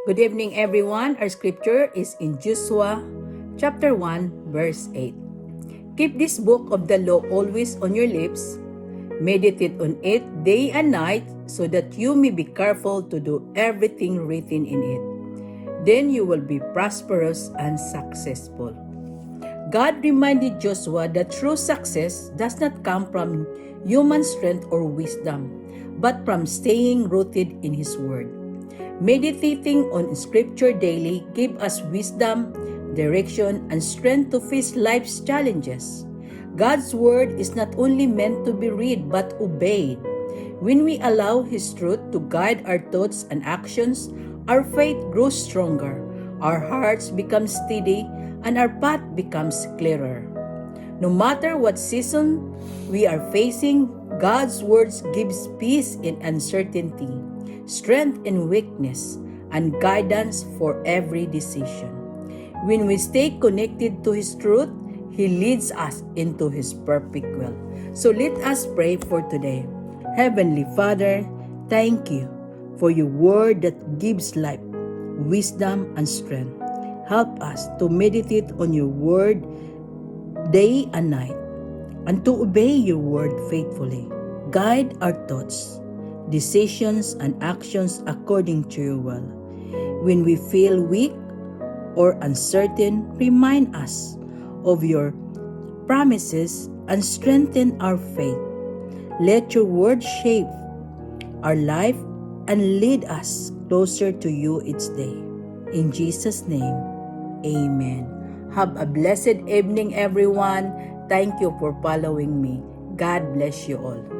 Good evening, everyone. Our scripture is in Joshua chapter 1, verse 8. Keep this book of the law always on your lips. Meditate on it day and night so that you may be careful to do everything written in it. Then you will be prosperous and successful. God reminded Joshua that true success does not come from human strength or wisdom, but from staying rooted in His Word. Meditating on Scripture daily gives us wisdom, direction, and strength to face life's challenges. God's Word is not only meant to be read but obeyed. When we allow His truth to guide our thoughts and actions, our faith grows stronger, our hearts become steady, and our path becomes clearer. No matter what season we are facing, God's words gives peace in uncertainty, strength in weakness, and guidance for every decision. When we stay connected to His truth, He leads us into His perfect will. So let us pray for today. Heavenly Father, thank you for your word that gives life, wisdom, and strength. Help us to meditate on your word day and night, and to obey your word faithfully. Guide our thoughts, decisions, and actions according to your will. When we feel weak or uncertain, remind us of your promises and strengthen our faith. Let your word shape our life and lead us closer to you each day. In Jesus' name, amen. Have a blessed evening, everyone. Thank you for following me. God bless you all.